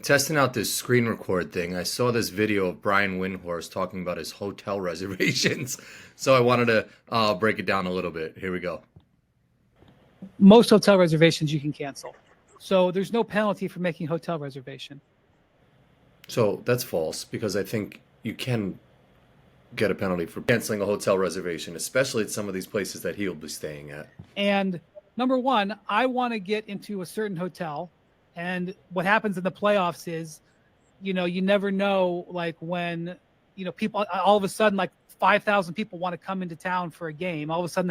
Testing out this screen record thing, I saw this video of Brian Windhorst talking about his hotel reservations. So I wanted to break it down a little bit. Here we go. Most hotel reservations you can cancel. So there's no penalty for making a hotel reservation. So that's false because I think you can get a penalty for canceling a hotel reservation, especially at some of these places that he'll be staying at. And number one, I want to get into a certain hotel. And what happens in the playoffs is, you never know, like when, people all of a sudden, like 5,000 people want to come into town for a game. All of a sudden,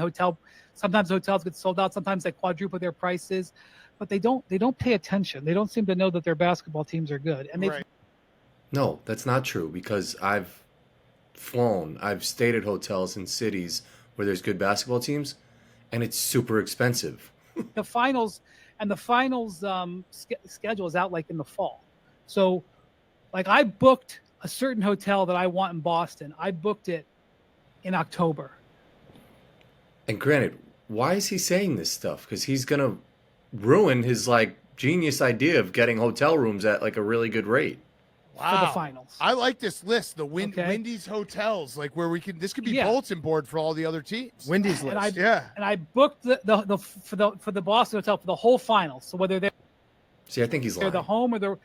sometimes the hotels get sold out. Sometimes they quadruple their prices, but they don't pay attention. They don't seem to know that their basketball teams are good. And Right. No, that's not true because I've stayed at hotels in cities where there's good basketball teams, and it's super expensive. the finals schedule is out like in the fall. So like I booked a certain hotel that I want in Boston. I booked it in October. And granted, why is he saying this stuff? Because he's gonna ruin his like genius idea of getting hotel rooms at like a really good rate. Wow. For the finals. I like this list. The Okay. Wendy's hotels, like where this could be Yeah. bulletin board for all the other teams. Wendy's And list. And I booked the for the Boston hotel for the whole finals. So whether See, I think he's they're lying. the home or the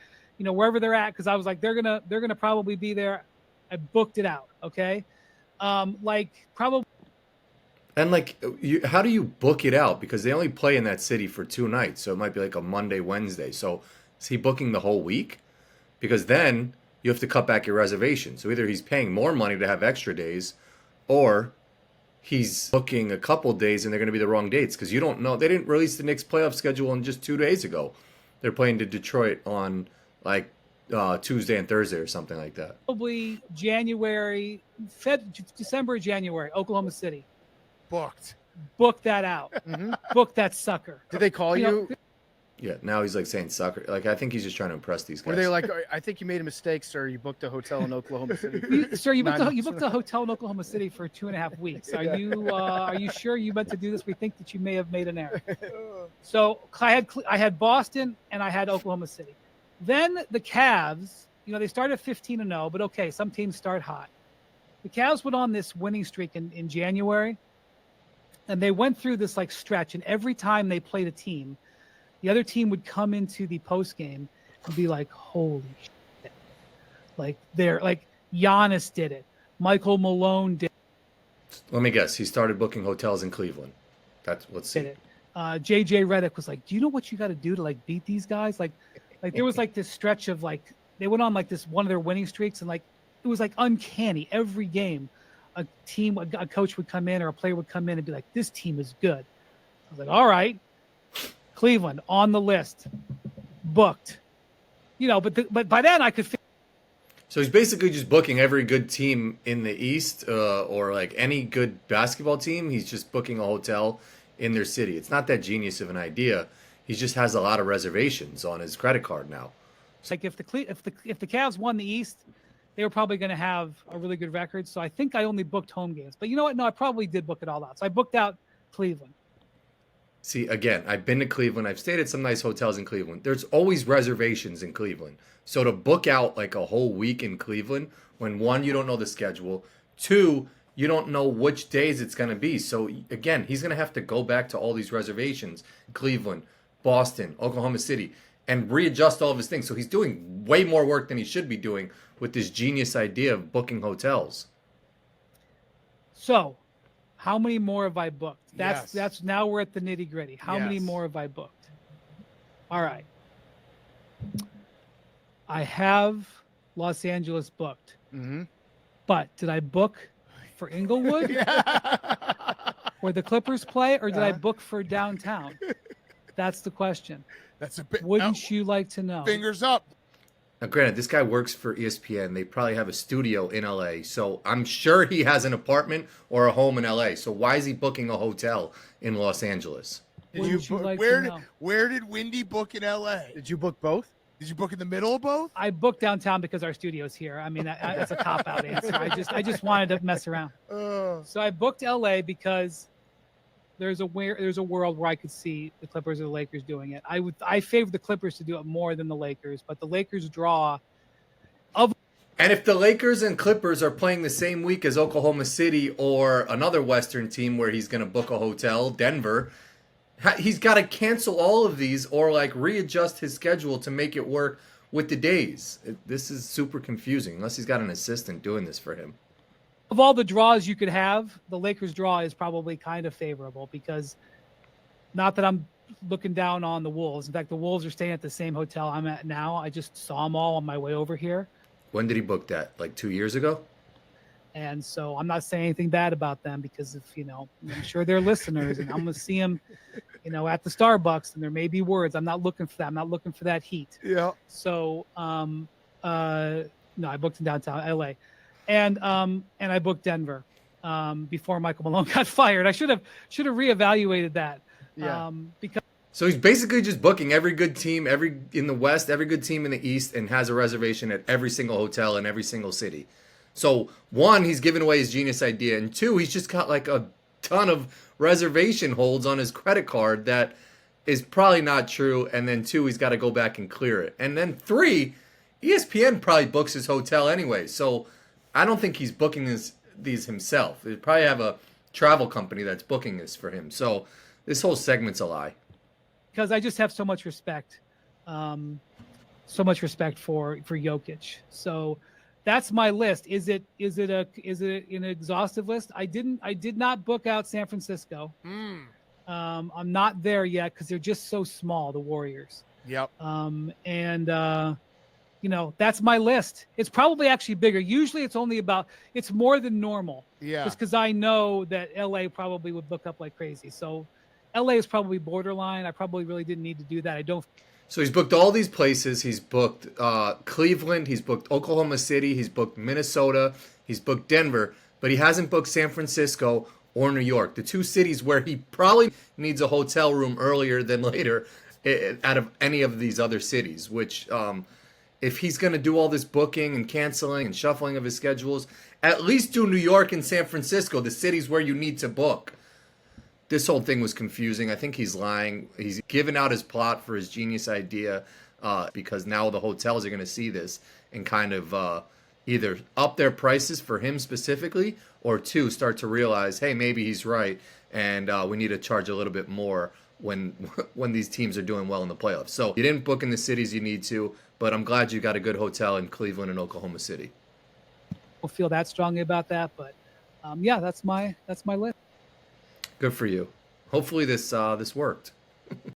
wherever they're at, because I was like they're gonna probably be there. I booked it out. Okay. Like probably And like, how do you book it out? Because they only play in that city for 2 nights, so it might be like a Monday, Wednesday. So is he booking the whole week? Because then you have to cut back your reservation. So either he's paying more money to have extra days, or he's booking a couple days and they're going to be the wrong dates because you don't know. They didn't release the Knicks playoff schedule in just 2 days ago. They're playing to Detroit on like Tuesday and Thursday or something like that. December, January, Oklahoma City. Booked. Book that out. Book that sucker. Did they call you? Yeah, now he's like saying sucker. Like I think he's just trying to impress these guys. Were they like, I think you made a mistake, sir. You booked a hotel in Oklahoma City. Sir, you booked Nine- a hotel in Oklahoma City for 2.5 weeks. Are you sure you meant to do this? We think that you may have made an error. So I had Boston and I had Oklahoma City. Then the Cavs, they started 15-0, but okay, some teams start hot. The Cavs went on this winning streak in January, and they went through this like stretch, and every time they played a team, the other team would come into the post game and be like, "Holy shit!" Like Giannis did it, Michael Malone did Let me guess. He started booking hotels in Cleveland. Let's see. it. JJ Redick was like, "Do you know what you got to do to like beat these guys?" Like there was like this stretch of like they went on like this one of their winning streaks, and like it was like uncanny. Every game, a coach would come in or a player would come in and be like, "This team is good." I was like, "All right." Cleveland on the list, booked, but by then I could. So he's basically just booking every good team in the East, or like any good basketball team. He's just booking a hotel in their city. It's not that genius of an idea. He just has a lot of reservations on his credit card now. Like if the Cavs won the East, they were probably going to have a really good record. So I think I only booked home games. But you know what? No, I probably did book it all out. So I booked out Cleveland. See, again, I've been to Cleveland. I've stayed at some nice hotels in Cleveland. There's always reservations in Cleveland. So to book out like a whole week in Cleveland, when one, you don't know the schedule, two, you don't know which days it's going to be. So again, he's going to have to go back to all these reservations, Cleveland, Boston, Oklahoma City, and readjust all of his things. So he's doing way more work than he should be doing with this genius idea of booking hotels. So how many more have I booked? Yes. That's now we're at the nitty gritty. How many Yes. more have I booked? All right. I have Los Angeles booked. Mm-hmm. But did I book for Inglewood where the Clippers play, or did I book for downtown? That's the question. That's a bit. Wouldn't you like to know? Fingers up. Now, granted, this guy works for ESPN. They probably have a studio in LA, so I'm sure he has an apartment or a home in LA. So why is he booking a hotel in Los Angeles? Wouldn't you like to where know? where did Windy book in L.A.? Did you book both? Did you book in the middle of both? I booked downtown because our studio's here. I mean, that's a cop-out answer. I just wanted to mess around. So I booked LA because there's a world where I could see the Clippers or the Lakers doing it. I favor the Clippers to do it more than the Lakers, but the Lakers draw of. And if the Lakers and Clippers are playing the same week as Oklahoma City or another Western team where he's going to book a hotel, Denver, he's got to cancel all of these or like readjust his schedule to make it work with the days. This is super confusing unless he's got an assistant doing this for him. Of all the draws you could have, the Lakers draw is probably kind of favorable because not that I'm looking down on the Wolves. In fact, the Wolves are staying at the same hotel I'm at now. I just saw them all on my way over here. When did he book that? Like 2 years ago? And so I'm not saying anything bad about them because if, I'm sure they're listeners and I'm going to see them, at the Starbucks and there may be words. I'm not looking for that. I'm not looking for that heat. Yeah. So, no, I booked in downtown LA and I booked Denver, before Michael Malone got fired. I should have reevaluated that. Yeah. Because So he's basically just booking every good team, in the West, every good team in the East, and has a reservation at every single hotel in every single city. So one, he's giving away his genius idea, and two, he's just got like a ton of reservation holds on his credit card that is probably not true. And then two, he's got to go back and clear it. And then three, ESPN probably books his hotel anyway. So I don't think he's booking these himself. They probably have a travel company that's booking this for him. So this whole segment's a lie. I just have so much respect, for Jokic. So that's my list. Is it an exhaustive list? I did not book out San Francisco. I'm not there yet because they're just so small, the Warriors. Yep. That's my list. It's probably actually bigger. Usually it's more than normal. Yeah. Just because I know that LA probably would book up like crazy. So LA is probably borderline. I probably really didn't need to do that. So he's booked all these places. He's booked Cleveland. He's booked Oklahoma City. He's booked Minnesota. He's booked Denver. But he hasn't booked San Francisco or New York, the two cities where he probably needs a hotel room earlier than later out of any of these other cities, which if he's going to do all this booking and canceling and shuffling of his schedules, at least do New York and San Francisco, the cities where you need to book. This whole thing was confusing. I think he's lying. He's given out his plot for his genius idea because now the hotels are going to see this and kind of either up their prices for him specifically or two, start to realize, hey, maybe he's right and we need to charge a little bit more when these teams are doing well in the playoffs. So you didn't book in the cities you need to, but I'm glad you got a good hotel in Cleveland and Oklahoma City. Don't feel that strongly about that, but that's my list. Good for you. Hopefully this worked.